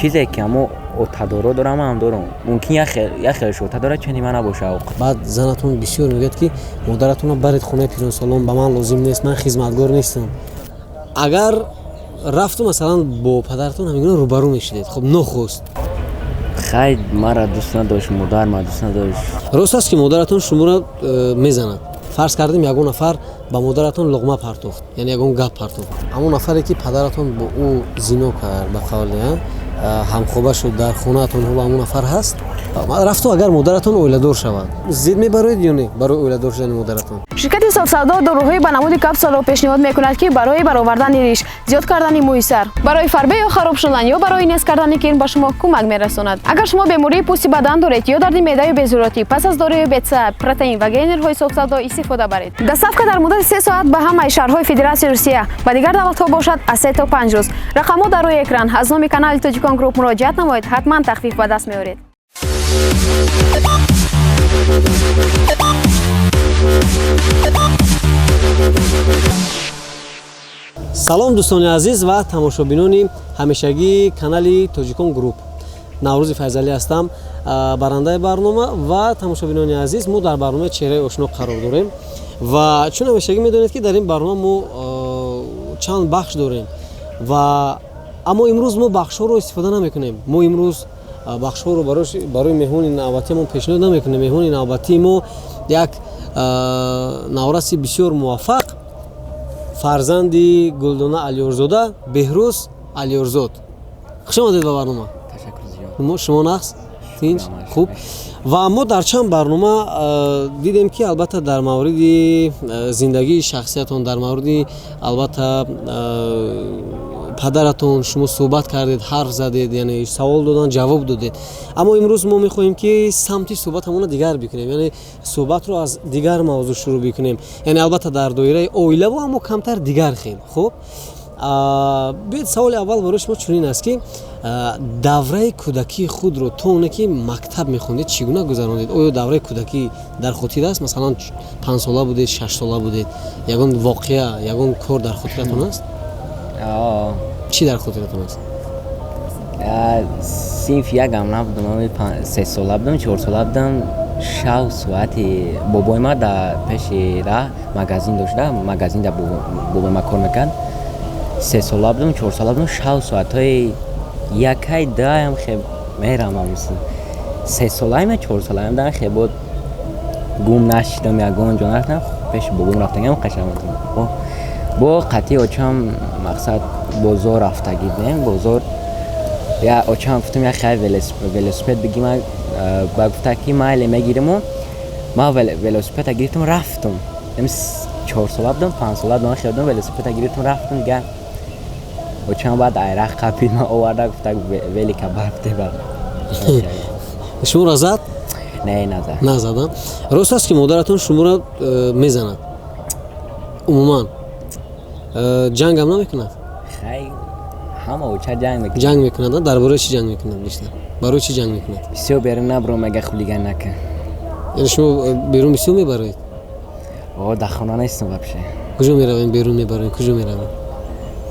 چیزی که اما اتادورو دارم هم دارم ممکن یه خیلیش اتادوره چنین من نباشه. بعد زنتون بسیار میگه که مادرتون برید خونه پیران سالن به من لازم نیست، من خدمتگار نیستم. اگر رفتم مثلا با پدرتون همین روبرو میشید، خب نخست خیلی مرا دوست نداشت، مادر ما دوست نداشت. راست است که مادرتون شما را میزند. فرض کردیم یگون نفر با مادرتون لقمه پرتافت، یعنی یگون گپ پرتافت، همون نفری که پدرتون با او زنا کرد به قول همخوابه شد در خونه‌تون، حالا همون نفر هست رفتو اگر مادرتون اولیدار شود زید میبرید یا نه برای اولیدار شدن مادرتون؟ شرکت صاف سودا داروهای به نمود کپسول پیشنهاد میکند که برای برآوردن ریش، زیاد کردن موی سر، برای فربه یا خراب شدن یا برای نیست کردن کرم به شما کمک میرساند. اگر شما بیماری پوستی بدن دارید یا درد معده به ضرورتی، پس از داروی بیتسا، پروتئین و گینرهای صاف سودا استفاده برید. دستافک در مدت 3 ساعت به همه شهرهای فدراسیون روسیه و دیگر دولت‌ها باشد از 3 تا 5 روز. رقم‌ها در روی اکران. از نام کانال تاجیکان گروپ مراجعه نمایید، حتما تخفیف به دست میارید. سلام دوستان عزیز و تماشابینان همیشگی کانال تاجیکان گروپ. نوروز فیضعلی هستم، برنده برنامه و تماشابینان عزیز. ما در برنامه چهره آشنا قرار داریم و چون همیشگی میدونید که در این برنامه ما چند بخش داریم و اما امروز ما بخش ها رو استفاده نمیکنیم. ما امروز بخش ها رو برای مهمون نوبتی ما پیشنهاد نمیکنیم. مهمون نوبتی ما یک نورس بسیار موفق، فرزندی گلدانه علیورزاده، بهروز علیورزاد. خوش آمدید به برنامه. تشکر زیاد. شما نقص تینج خوب. و ما در چند برنامه دیدیم که البته در مورد زندگی شخصیتون، در مورد البته پدرتون شما صحبت کردید، حرف زدید، یعنی سوال دادن جواب دادید. اما امروز ما میخواهیم که سمت صحبتمون دیگر بکنیم، یعنی صحبت رو از دیگر موضوع شروع بکنیم، یعنی البته در دایره اویله و اما کمتر دیگر خیلی خوب. بیاید سوال اول برای شما چنین است که دوره کودکی خود رو تو اونه که مکتب میخوندید چگونه گذراندید؟ آیا دوره کودکی در خاطر است؟ مثلا 5 ساله بودید، 6 ساله بودید، یگان واقعه یگان کار در خاطرتون است؟ چی در خاطرتون است؟ صنف یکم نبودم، 3 ساله بودم، 4 ساله بودم. 6 ساعتی بابای ما در پیش راه مغازین داشته، مغازین در بابای ما کار میکرد. 3 ساله بودم، 4 ساله بودم. 6 ساعتای یکی دایم خیلی میرم مثلا 3 ساله من 4 ساله من در خیلی بود گم نشدم یا گم جا نرفتم پیش بابام رفتم قشنگ بودم. با قطعی اچم مقصد بازار رفته گیدیم بازار یا اچم گفتم یا خیلی ولسپد بگیم با گفته که مایل میگیرم و ما ولسپد گرفتم رفتم. 4 ساله بودم، 5 ساله بودم خیلی بودم ولسپد گرفتم رفتم دیگه. اچم بعد ایرق قپید ما آورده گفته ولی کباب ده. شما را زد؟ نه نزدم. راست است که مادرتون شما را میزند؟ عموما جنگ هم نمیکند؟ خیلی همه اوچه جنگ میکند. درباره چی جنگ میکند بیشتر؟ برای چی جنگ میکند؟ بسیار بیرون نبرم مگه خولیگن نکن. یعنی شما بیرون بسیار میبرید؟ در خانه نیستم ببشه. کجا میروین بیرون میبرین؟ کجا میروین؟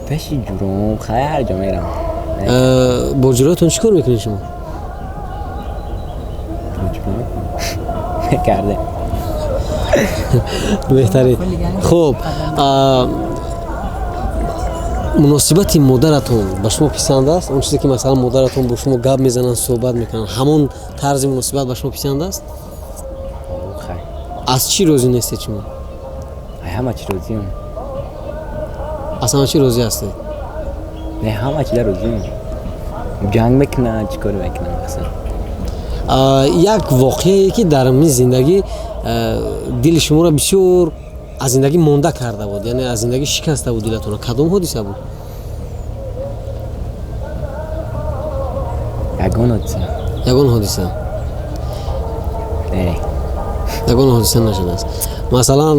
پیش جورم خیلی هر جا میرم. با جوراتون چیکار میکنید شما؟ کرده بهتره. خب مناسبت مادرتون با شما پسند است؟ اون چیزی که مثلا مادرتون با شما گپ میزنن صحبت میکنن همون طرز مناسبت با شما پسند است؟ خیلی. از چی روزی نیستید شما؟ همه چی روزیم. اصلا چی روزی هستید؟ نه همه چی روزیم. جنگ میکنن چیکار میکنن مثلا. یک واقعی که در می زندگی دل شما را بسیار از زندگی مونده کرده بود، یعنی از زندگی شکسته بود دلتون، کدام حادثه بود؟ یگان حادثه؟ نه یگان حادثه نشده است. مثلا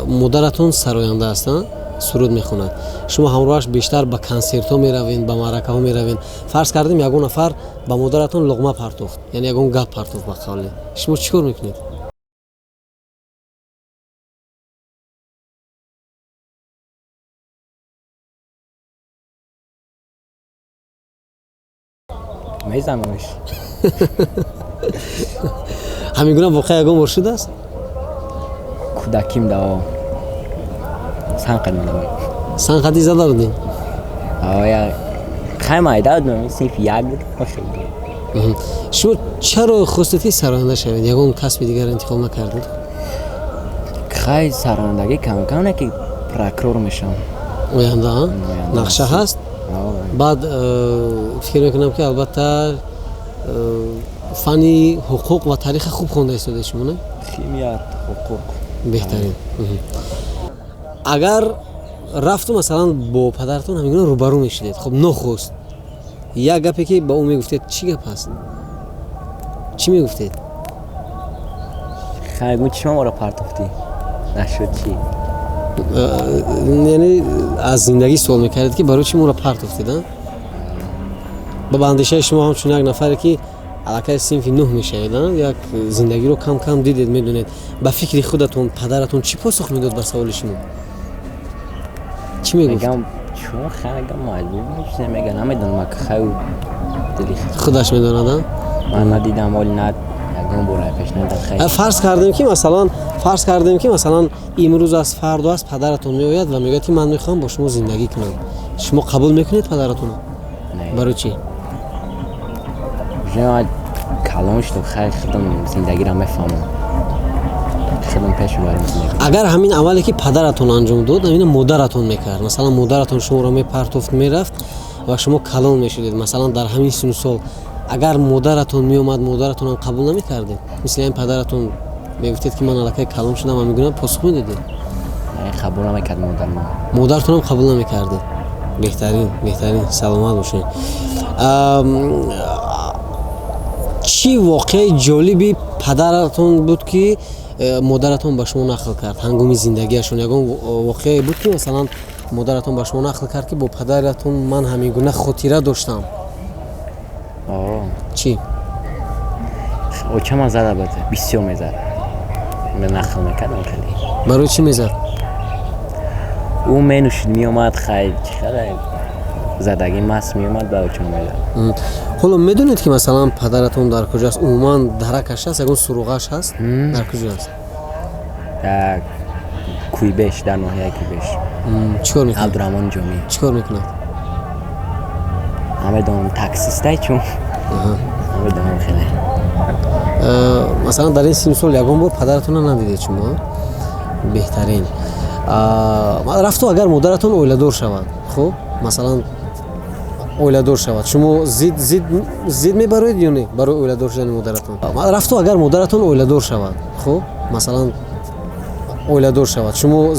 مادرتون سراینده هستن، سرود میخونند، شما همراهش بیشتر به کنسرت ها میروین، به معرکه ها میروین. فرض کردیم یگان نفر به مادرتون لقمه پرتافت، یعنی یگان گپ پرتافت به قولی، شما چیکار میکنید؟ میزنمش. همین گونه واقعا یگان بار شده است؟ کودکیم دا سنقل میدم. سنقدی زده بودیم؟ آیا خیلی مایده بودم صرف یک بود خوش بود. شما چرا خواستید سرآینده شوید؟ یگان کسب دیگر انتخاب نکردید؟ خیلی سرآیندگی کم کم نه که پروکرور میشم. آینده ها؟ نقشه هست؟ بعد فکر میکنم که البته فنی حقوق و تاریخ خوب خونده استوده شما نه؟ خیمیت حقوق بهترین. اگر رفتم مثلا با پدرتون همینگونه روبرو میشدید خب نخست یک گپی که با اون میگفتید چی گپ هست؟ چی میگفتید؟ خیلی گون چشم ما را پرتافتی نشد چی؟ یعنی از زندگی سوال میکردید که برای چی ما را پرت افتید؟ با اندیشه شما همچون یک نفری که علاقه صنف 9 میشوید یک زندگی رو کم کم دیدید میدونید با فکر خودتون پدرتون چی پاسخ میداد بر سوال شما؟ چی میگفت؟ میگم چون خیلی مجبور میشه میگن نمیدونم که خیلی دلی خودش میداند؟ من ندیدم ولی نه یکم برای پیش ندید خیلی فرض کردیم که مثلا امروز از فردا از پدرتون میآید و میگه که من میخوام با شما زندگی کنم شما قبول میکنید پدرتون؟ نه برای چی؟ جناب کلامش تو خیلی خودم زندگی را میفهمم خودم پیش برم زندگی. اگر همین عملی که پدرتون انجام داد همین مادرتون میکرد مثلا مادرتون شما را میپرتافت میرفت و شما کلام میشدید مثلا در همین سن سال اگر مادرتون میومد مادرتون هم قبول نمیکردید مثل این پدرتون میگفتید که من علاقه کلام شدم و میگم پاسخ میدادید قبول نمیکرد مادرتون هم قبول نمیکردید بهترین سلامت باشین. چی واقعی جالبی پدرتون بود که مادرتون به شما نقل کرد هنگام زندگیشون یگان واقعی بود که مثلا مادرتون به شما نقل کرد که با پدرتون من همین گونه خاطره داشتم؟ چی؟ او چه من زده بود بسیار میزد من نقل میکردم خیلی. برای چی میزد؟ او مینوشید میومد خیلی زدگی مست میومد با چون میزد. حالا میدونید که مثلا پدرتون در کجاست؟ عموما درکش هست یکون سروغش هست؟ در کجاست؟ در کویبش در ناحیه کویبش. چیکار میکنه؟ عبدالرحمن جامی. چیکار میکنه؟ همه دام تاکسیسته چون همه دام خیلی. مثلا در این سن سال یگان بار پدرتون رو ندیدید شما؟ بهترین. رفتو اگر مادرتون اویله‌دار شود خب مثلا اویله‌دار شود شما زید میبرید یا نه برای اویله‌دار شدن مادرتون؟ رفتو اگر مادرتون اویله‌دار شود خب مثلا اویله‌دار شود شما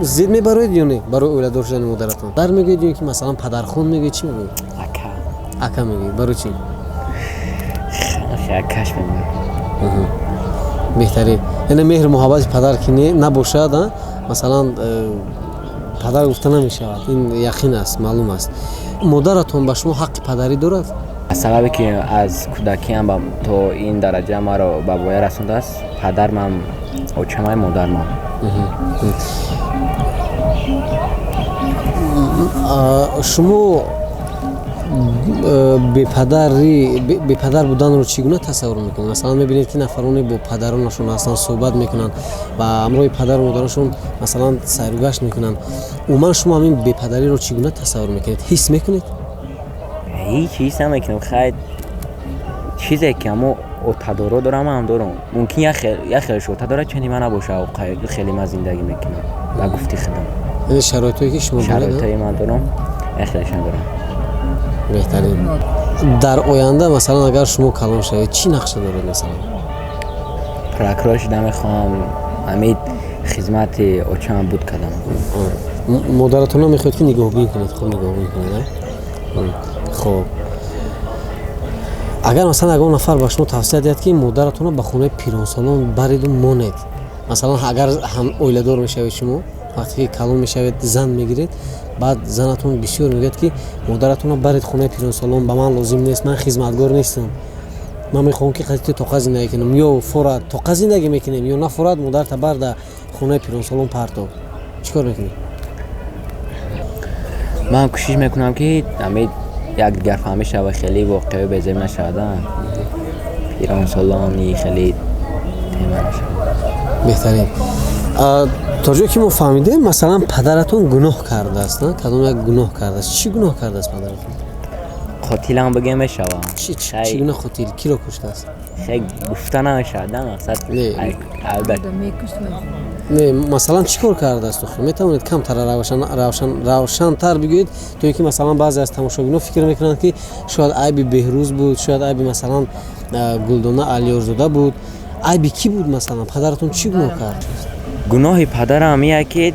زید میبرید یا نه برای اویله‌دار شدن مادرتون؟ در میگید که مثلا پدرخوان میگید چی میگید؟ اکا میگید برای چی؟ خیلی کش میگید. بهترین یعنی مهر محبت پدر که نباشد مثلا پدر گفته نمیشود این یقین است معلوم است. مادرتون به شما حق پدری دارد؟ سببی که از کودکی هم تو این درجه ما رو به بویا رسونده است پدر من اوچمای مادر من. شما به پدر بودن رو چگونه تصور میکنید؟ مثلا میبینید که نفرانی با پدرانشون اصلا صحبت میکنن و همراه پدر و مادرشون مثلا سیر و گشت میکنن عموما شما همین به پدری رو چگونه تصور میکنید؟ حس میکنید؟ هیچ حس نمیکنم خیلی چیزی که همو تدارو دارم هم دارم ممکن یه خیلی شده داره چنین من نباشه و خیلی من زندگی میکنم و گفتی خودم این شرایطی که شما دارید شرایطی من دارم خیلیشون دارم. بهترین. در آینده مثلا اگر شما کلام شوید چی نقشه دارید مثلا؟ پروکرور شدم میخوام امید خدمت اوچم بود کردم. مادرتون هم میخواید که نگاهبین کنید؟ خب نگاهبین کنید. خب اگر مثلا اگر نفر به شما توصیه دهد که مادرتون رو به خونه پیرانسالان برید و مانید مثلا اگر هم اویله‌دار میشوید شما وقتی که کلام میشوید زن میگیرید بعد زنتون بسیار میگه که مادرتون رو برید خونه پیرانسالان به من لازم نیست من خدمتگار نیستم من میخوام که قضیه توقع زندگی کنم یا فراد توقع زندگی میکنیم یا نه فراد مادرت برد خونه پیرانسالان پرتو چیکار میکنی؟ من کوشش میکنم که امید یک دیگر فهمی شود خیلی واقعی بزرگ نشده پیران سالانی خیلی تیمه نشده بهترین تا جایی که ما فهمیدیم مثلا پدرتون گناه کرده است نه؟ کدام یک گناه کرده است؟ چی گناه کرده است پدرتون؟ قاتل هم بگه میشود چی گناه قتیل؟ کی رو کشته است؟ خیلی گفته نمیشده مقصد نه. البته نه مثلا چی کار کرده است؟ میتوانید کم تر روشن تر بگویید تو اینکه مثلا بعضی از تماشاگران فکر میکنند که شاید عیب بهروز بود، شاید عیب مثلا گلدانه علیارزاده بود. عیب کی بود مثلا؟ پدرتون چی گناه کرد؟ گناه پدرم میه که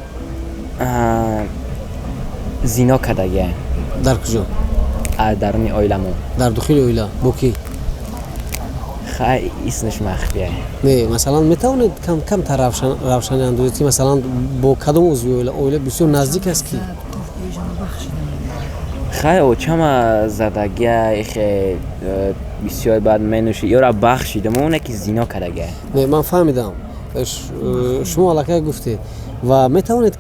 زنا کردگه در کجا؟ درون اویلمو در داخل اویلا با کی؟ خیلی اسمش مخفیه نه مثلا میتوانید کم تر روشن اندازید که مثلا با کدام عضو اویلا بسیار نزدیک است کی؟ خیلی اوچم زدگه خیلی بسیار بعد منوشی یا را بخشیدم اونه که زنا کردگه نه من فهمیدم شما علاقه گفتید و میتوانید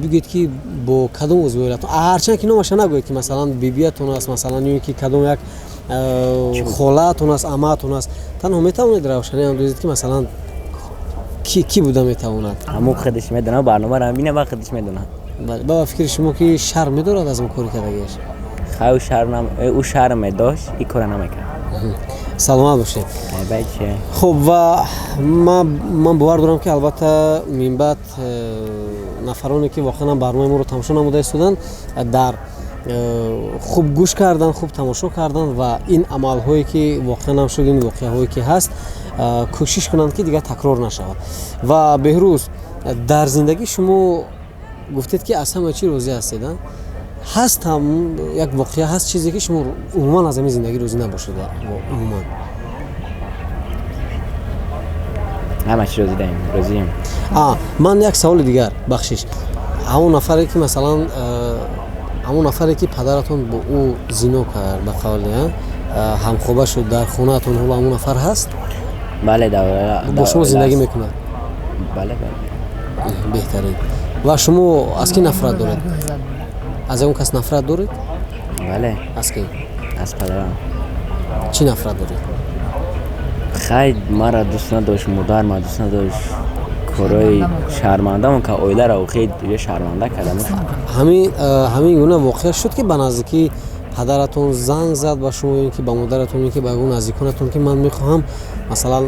بگید که با کدام عضو اویلتون هرچند که نامش نگویید که مثلا بیبیتون است مثلا یا که کدام یک خالتون است عمتون است تنها میتوانید روشنی اندازید که مثلا کی بوده میتواند همون خودش میدونه برنامه را بینه با خودش میدونه با فکر شما که شرم میدارد از اون کاری کردگیش خیلی شرم او شرم داشت این کار نمیکرد سلامت باشید بچه خب و من باور دارم که البته من بعد نفرانی که واقعا برنامه ما رو تماشا نموده استودن در خوب گوش کردن خوب تماشا کردن و این عمل هایی که واقعا هم شد این واقعه هایی که هست کوشش کنند که دیگه تکرار نشود و بهروز در زندگی شما گفتید که از همه چی راضی هستید هست هم یک واقعه هست چیزی که شما عموما از همین زندگی راضی نباشید عموما همه چی راضیم من یک سوال دیگر بخشش همون نفری که مثلا همون نفری که پدرتون با او زنا کرد به قول هم خوبه شد در خونه‌تون حالا همون نفر هست؟ بله با شما زندگی میکنه؟ بله بهترین و شما از کی نفرت دارید؟ از اون کس نفرت دارید؟ بله از کی؟ از پدرم چی نفرت دارید؟ خیلی مرا دوست نداشت مادر ما دوست نداشت کارای شرمنده اون که اویله را خیلی شرمنده کردم همین گونه واقع شد که به نزدیکی پدرتون زنگ زد به شما این که به مادرتون این که به اون نزدیکانتون که من میخواهم مثلا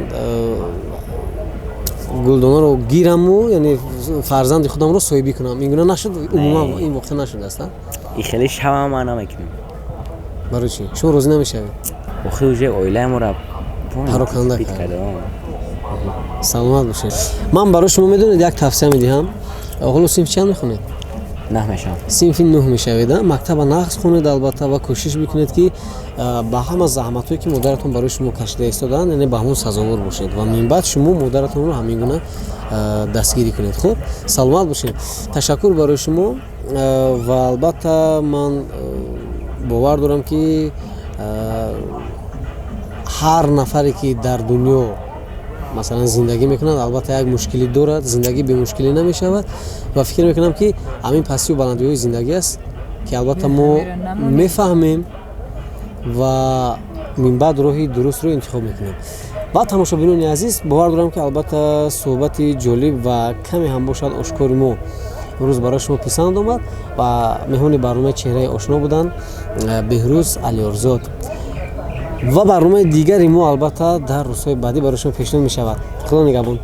گلدانه رو گیرم و یعنی فرزند خودم رو صاحبی کنم این گونه نشد عموما این واقع نشد است این خیلی شبه ما نمیکنیم برای چی شما روزی نمیشوید اخی اوجه اویله ما را پراکنده کرده سلامت باشید من برای شما میدونید یک توصیه میدهم حالا صنف چند میخونید؟ 9 میشم صنف 9 میشوید مکتب نقص خونید البته و کوشش بکنید که با همه زحمتایی که مادرتون برای شما کشیده ایستادن یعنی به همون سزاوار باشید و من بعد شما مادرتون رو همین گونه دستگیری کنید خب سلامت باشید تشکر برای شما و البته من باور دارم که هر نفری که در دنیا مثلا زندگی میکنند البته یک مشکلی دارد زندگی به مشکلی نمیشود و فکر میکنم که همین پستی و بلندی های زندگی است که البته ما میفهمیم و من بعد راهی درست رو انتخاب میکنیم بعد تماشاگران عزیز باور دارم که البته صحبت جالب و کمی هم باشد آشکار ما امروز برای شما پسند آمد و مهمان برنامه چهره آشنا بودن بهروز علیارزاد و برنامه دیگری ما البته در روزهای بعدی برای شما پیشنهاد می شود خدا نگهبان